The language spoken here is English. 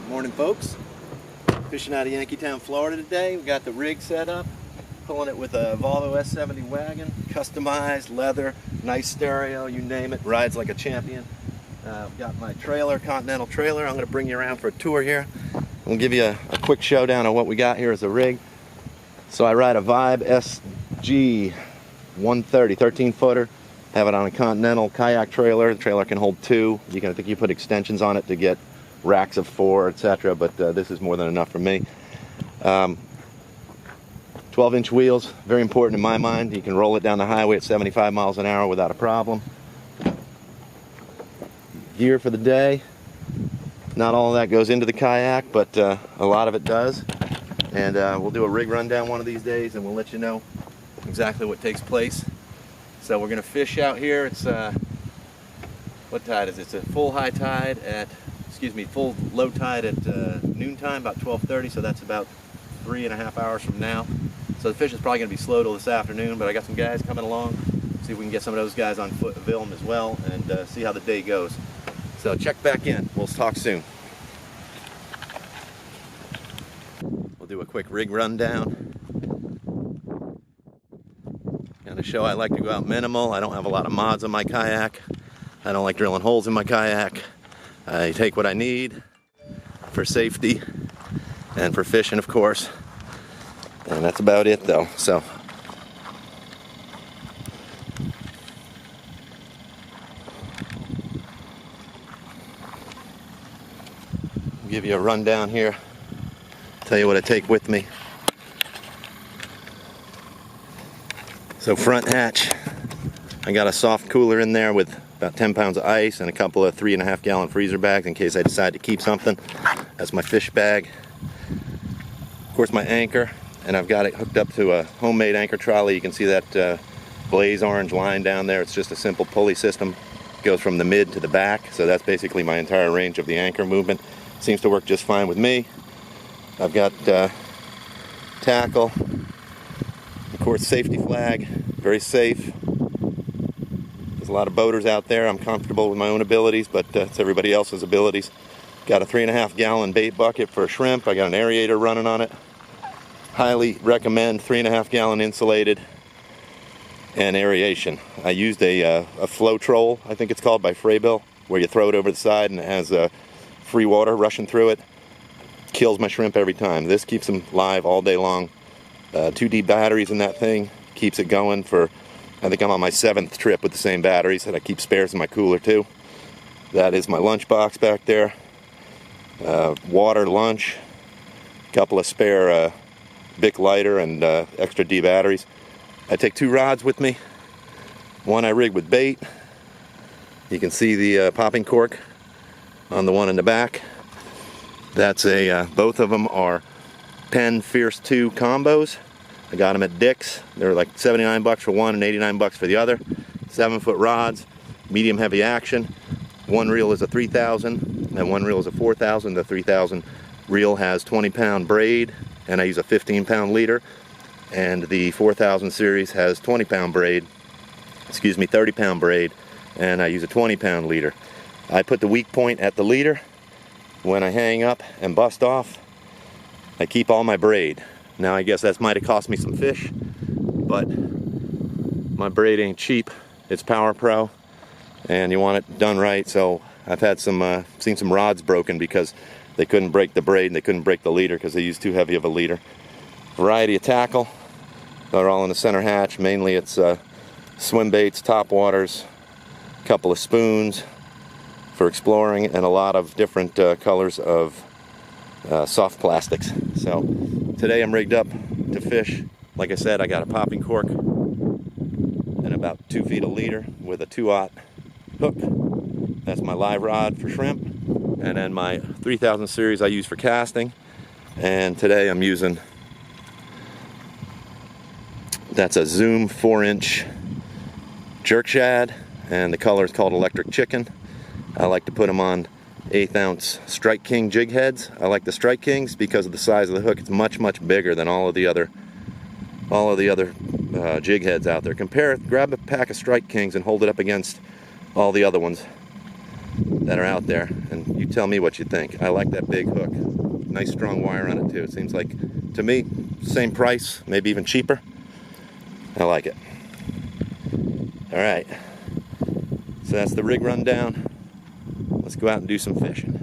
Morning, folks. Fishing out of Yankeetown, Florida today. We got the rig set up, pulling it with a Volvo S70 wagon, customized leather, nice stereo, you name it. Rides like a champion. Got my trailer, Continental trailer. I'm going to bring you around for a tour here. We'll give you a quick showdown of what we got here as a rig. So I ride a Vibe SG 130, 13-footer. Have it on a Continental kayak trailer. The trailer can hold two. I think you put extensions on it to get racks of 4, etc., but this is more than enough for me. 12-inch wheels, very important in my mind. You can roll it down the highway at 75 miles an hour without a problem. Gear for the day. Not all of that goes into the kayak, but a lot of it does. And we'll do a rig rundown one of these days, and we'll let you know exactly what takes place. So we're going to fish out here. It's what tide is it? It's a full high tide at full low tide at noontime, about 12:30, so that's about 3.5 hours from now. So the fish is probably going to be slow till this afternoon, but I got some guys coming along, see if we can get some of those guys on foot and film as well, and see how the day goes. So check back in. We'll talk soon. We'll do a quick rig rundown. Kind of show I like to go out minimal. I don't have a lot of mods on my kayak. I don't like drilling holes in my kayak. I take what I need for safety and for fishing, of course, and that's about it though. So I'll give you a rundown here, tell you what I take with me. So front hatch, I got a soft cooler in there with about 10 pounds of ice and a couple of 3.5-gallon freezer bags in case I decide to keep something. That's my fish bag. Of course, my anchor, and I've got it hooked up to a homemade anchor trolley. You can see that blaze orange line down there. It's just a simple pulley system. It goes from the mid to the back, so that's basically my entire range of the anchor movement. Seems to work just fine with me. I've got tackle, of course, safety flag, very safe. There's a lot of boaters out there. I'm comfortable with my own abilities, but it's everybody else's abilities. Got a 3.5-gallon bait bucket for shrimp. I got an aerator running on it. Highly recommend 3.5-gallon insulated and aeration. I used a flow troll, I think it's called, by Fraybill, where you throw it over the side and it has free water rushing through it. Kills my shrimp every time. This keeps them live all day long. 2D batteries in that thing. Keeps it going for, I think I'm on my 7th trip with the same batteries, and I keep spares in my cooler too. That is my lunch box back there. Water, lunch, a couple of spare Bic lighter and extra D batteries. I take 2 rods with me. One I rig with bait. You can see the popping cork on the one in the back. That's both of them are Penn Fierce 2 combos. I got them at Dick's. They're like 79 bucks for one and 89 bucks for the other. 7-foot rods, medium heavy action. One reel is a 3000 and one reel is a 4000. The 3000 reel has 20-pound braid and I use a 15-pound leader. And the 4000 series has 20-pound braid, 30-pound braid, and I use a 20-pound leader. I put the weak point at the leader. When I hang up and bust off, I keep all my braid. Now I guess that might have cost me some fish, but my braid ain't cheap. It's Power Pro, and you want it done right. So I've had seen some rods broken because they couldn't break the braid and they couldn't break the leader because they used too heavy of a leader. Variety of tackle. They're all in the center hatch. Mainly it's swim baits, top waters, a couple of spoons for exploring, and a lot of different colors of soft plastics. So today I'm rigged up to fish. Like I said, I got a popping cork and about 2 feet of leader with a 2/0 hook. That's my live rod for shrimp. And then my 3000 series I use for casting. And today I'm using, that's a Zoom 4-inch jerk shad, and the color is called Electric Chicken. I like to put them on 1/8 ounce Strike King jig heads. I like the Strike Kings because of the size of the hook. It's much bigger than all of the other jig heads out there. Grab a pack of Strike Kings and hold it up against all the other ones that are out there, and you tell me what you think. I like that big hook. Nice strong wire on it too. It seems like, to me, same price, maybe even cheaper. I like it. All right, so that's the rig rundown. Let's go out and do some fishing.